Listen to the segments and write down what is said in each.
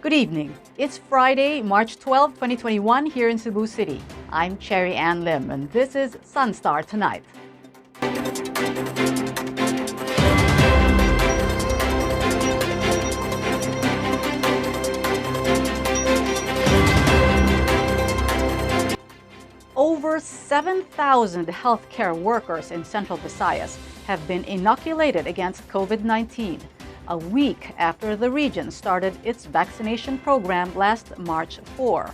Good evening. It's Friday, March 12, 2021 here in Cebu City. I'm Cherry Ann Lim and this is SunStar Tonight. Over 7,000 healthcare workers in Central Visayas have been inoculated against COVID-19. A week after the region started its vaccination program last March 4.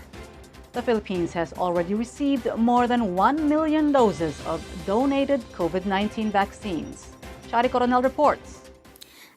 The Philippines has already received more than 1 million doses of donated COVID-19 vaccines. Shari Coronel reports.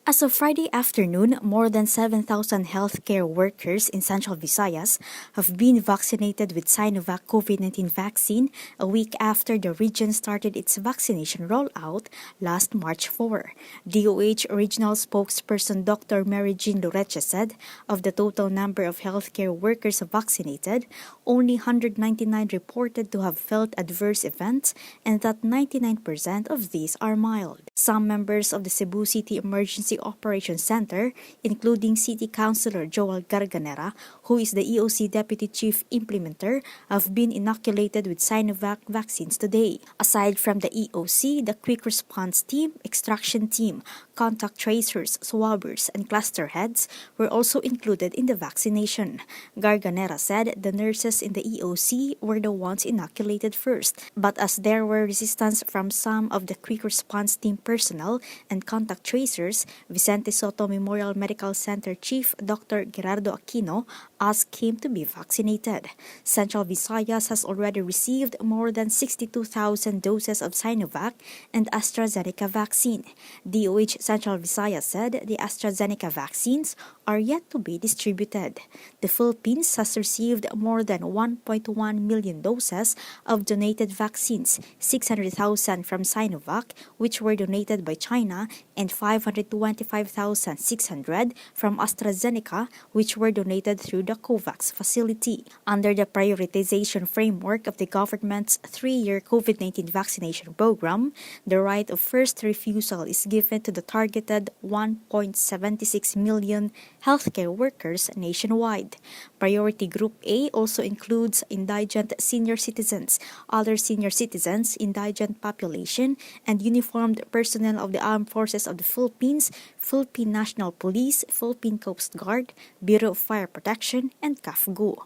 As of Friday afternoon, more than 7,000 healthcare workers in Central Visayas have been vaccinated with Sinovac COVID-19 vaccine a week after the region started its vaccination rollout last March 4. DOH Regional Spokesperson Dr. Mary Jean Loreche said of the total number of healthcare workers vaccinated, only 199 reported to have felt adverse events and that 99% of these are mild. Some members of the Cebu City Emergency Operations Center, including City Councilor Joel Garganera, who is the EOC Deputy Chief Implementer, have been inoculated with Sinovac vaccines today. Aside from the EOC, the Quick Response Team, Extraction Team, Contact Tracers, Swabbers, and Cluster Heads were also included in the vaccination. Garganera said the nurses in the EOC were the ones inoculated first, but as there were resistance from some of the Quick Response Team personnel and contact tracers, Vicente Soto Memorial Medical Center Chief Dr. Gerardo Aquino asked him to be vaccinated. Central Visayas has already received more than 62,000 doses of Sinovac and AstraZeneca vaccine. DOH Central Visayas said the AstraZeneca vaccines are yet to be distributed. The Philippines has received more than 1.1 million doses of donated vaccines, 600,000 from Sinovac, which were donated by China, and 525,600 from AstraZeneca, which were donated through the COVAX facility. Under the prioritization framework of the government's 3-year COVID-19 vaccination program, the right of first refusal is given to the targeted 1.76 million healthcare workers nationwide. Priority Group A also includes indigent senior citizens, other senior citizens, indigent population, and uniformed personnel of the Armed Forces of the Philippines, Philippine National Police, Philippine Coast Guard, Bureau of Fire Protection, and CAFGU.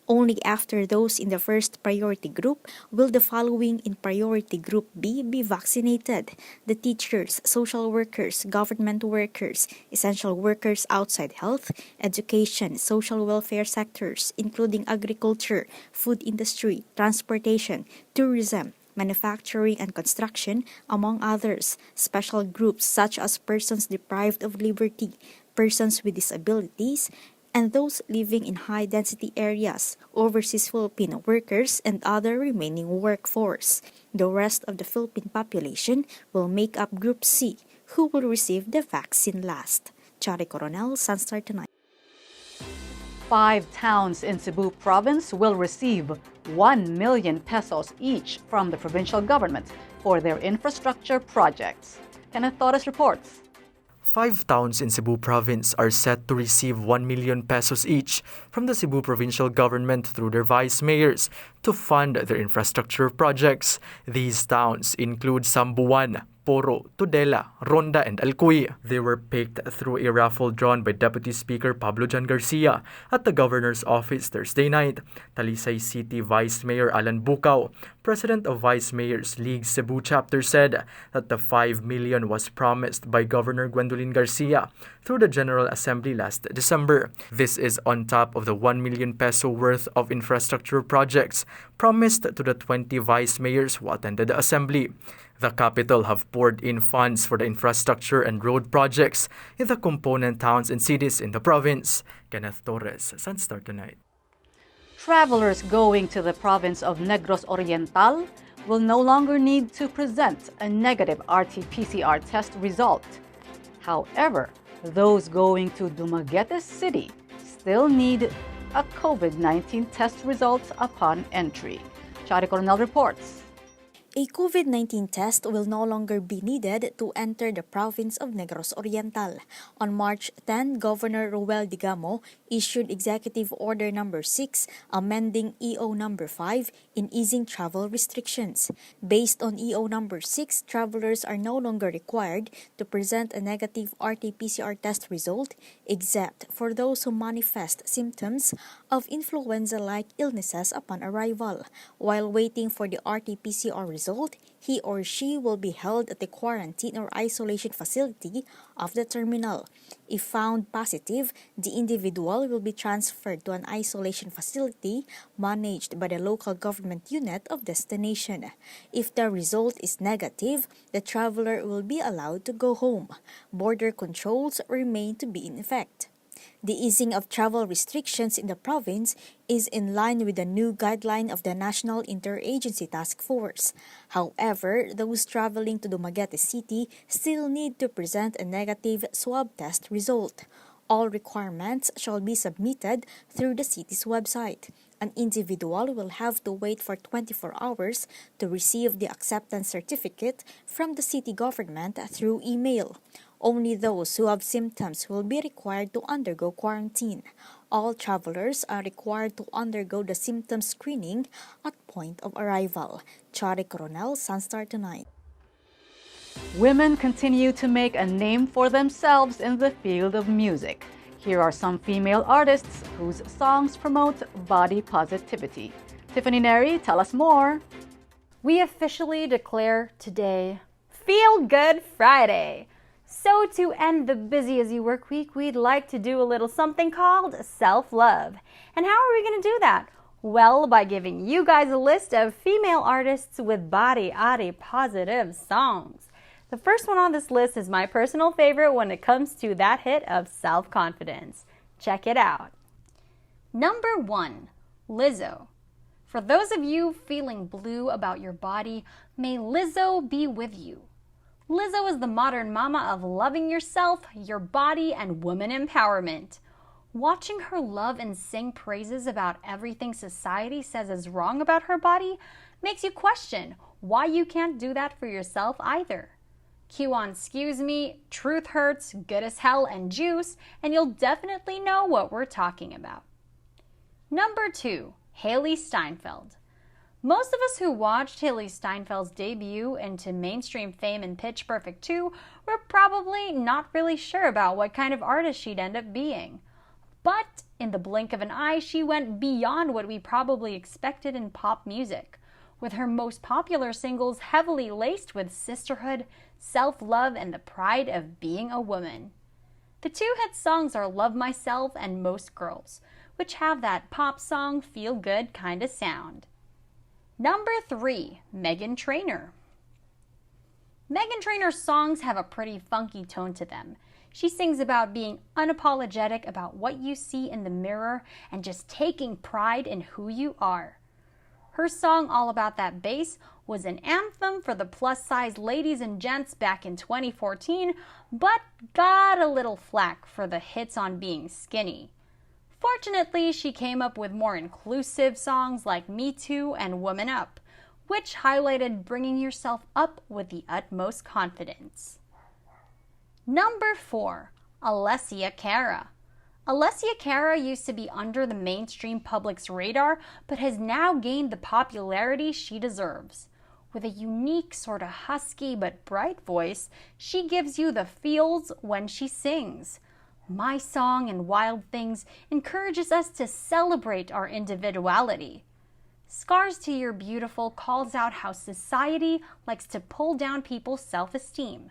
Only after those in the first priority group will the following in priority group B be vaccinated: the teachers, social workers, government workers, essential workers outside health, education, social welfare sectors, including agriculture, food industry, transportation, tourism, manufacturing and construction, among others. Special groups such as persons deprived of liberty, persons with disabilities, and those living in high-density areas, overseas Filipino workers, and other remaining workforce. The rest of the Philippine population will make up Group C, who will receive the vaccine last. Chari Coronel, SunStar Tonight. 5 towns in Cebu province will receive 1 million pesos each from the provincial government for their infrastructure projects. KENNETH TORRES reports. 5 towns in Cebu province are set to receive 1 million pesos each from the Cebu provincial government through their vice mayors to fund their infrastructure projects. These towns include Sambuan, Poro, Tudela, Ronda, and Alcuy. They were picked through a raffle drawn by Deputy Speaker Pablo Jan Garcia at the Governor's office Thursday night. Talisay City Vice Mayor Alan Bukaw, President of Vice Mayors League Cebu Chapter, said that the 5 million was promised by Governor Gwendolyn Garcia through the General Assembly last December. This is on top of the 1 million peso worth of infrastructure projects promised to the 20 vice mayors who attended the assembly. The capital have poured in funds for the infrastructure and road projects in the component towns and cities in the province. KENNETH TORRES, SunStar Tonight. Travelers going to the province of Negros Oriental will no longer need to present a negative RT-PCR test result. However, those going to Dumaguete City still need a COVID-19 test result upon entry. Shari Coronel reports. A COVID-19 test will no longer be needed to enter the province of Negros Oriental. On March 10, Governor Roel Digamo issued Executive Order No. 6 amending EO No. 5 in easing travel restrictions. Based on EO No. 6, travelers are no longer required to present a negative RT-PCR test result except for those who manifest symptoms of influenza-like illnesses upon arrival. While waiting for the RT-PCR result, he or she will be held at the quarantine or isolation facility of the terminal. If found positive, the individual will be transferred to an isolation facility managed by the local government unit of destination. If the result is negative, the traveler will be allowed to go home. Border controls remain to be in effect. The easing of travel restrictions in the province is in line with the new guideline of the National Interagency Task Force. However, those traveling to Dumaguete City still need to present a negative swab test result. All requirements shall be submitted through the city's website. An individual will have to wait for 24 hours to receive the acceptance certificate from the city government through email. Only those who have symptoms will be required to undergo quarantine. All travelers are required to undergo the symptom screening at point of arrival. Chari Coronel, SunStar Tonight. Women continue to make a name for themselves in the field of music. Here are some female artists whose songs promote body positivity. Tiffany Neri, tell us more. We officially declare today Feel Good Friday. So to end the busy as you work week, we'd like to do a little something called self-love. And how are we going to do that? Well, by giving you guys a list of female artists with body positive songs. The first one on this list is my personal favorite when it comes to that hit of self-confidence. Check it out. Number 1, Lizzo. For those of you feeling blue about your body, may Lizzo be with you. Lizzo is the modern mama of loving yourself, your body, and woman empowerment. Watching her love and sing praises about everything society says is wrong about her body makes you question why you can't do that for yourself either. Cue on Excuse Me, Truth Hurts, Good as Hell, and Juice, and you'll definitely know what we're talking about. Number 2, HAILEE STEINFELD. Most of us who watched Hailee Steinfeld's debut into mainstream fame in Pitch Perfect 2 were probably not really sure about what kind of artist she'd end up being. But in the blink of an eye, she went beyond what we probably expected in pop music, with her most popular singles heavily laced with sisterhood, self-love, and the pride of being a woman. The two hit songs are Love Myself and Most Girls, which have that pop song feel-good kind of sound. Number 3, MEGHAN TRAINOR. MEGHAN Trainor's songs have a pretty funky tone to them. She sings about being unapologetic about what you see in the mirror and just taking pride in who you are. Her song All About That Bass was an anthem for the plus-size ladies and gents back in 2014, but got a little flack for the hits on being skinny. Fortunately, she came up with more inclusive songs like Me Too and Woman Up, which highlighted bringing yourself up with the utmost confidence. Number 4, ALESSIA CARA. ALESSIA CARA used to be under the mainstream public's radar, but has now gained the popularity she deserves. With a unique, sort of husky but bright voice, she gives you the feels when she sings. My Song and Wild Things encourages us to celebrate our individuality. Scars to Your Beautiful calls out how society likes to pull down people's self-esteem.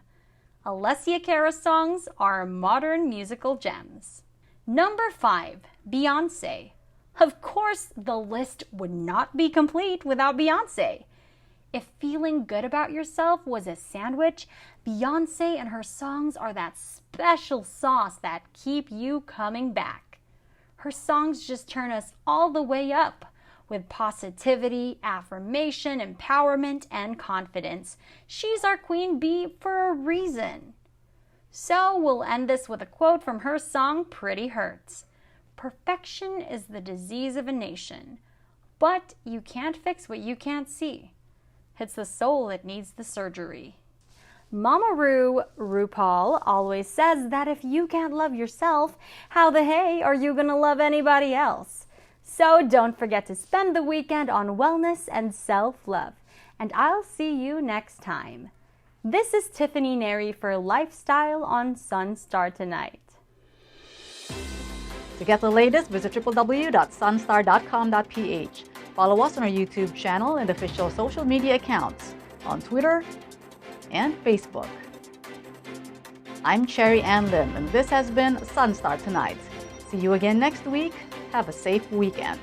ALESSIA CARA's songs are modern musical gems. Number 5, BEYONCE. Of course, the list would not be complete without Beyonce. If feeling good about yourself was a sandwich, Beyonce and her songs are that special sauce that keep you coming back. Her songs just turn us all the way up with positivity, affirmation, empowerment, and confidence. She's our queen bee for a reason. So we'll end this with a quote from her song Pretty Hurts. Perfection is the disease of a nation, but you can't fix what you can't see. It's the soul that needs the surgery. Mama RuPaul always says that if you can't love yourself, how the hey are you gonna love anybody else? So don't forget to spend the weekend on wellness and self-love. And I'll see you next time. This is Tiffany Neri for Lifestyle on SunStar Tonight. To get the latest, visit www.sunstar.com.ph. Follow us on our YouTube channel and official social media accounts on Twitter and Facebook. I'm Cherry Ann Lim, and this has been SunStar Tonight. See you again next week. Have a safe weekend.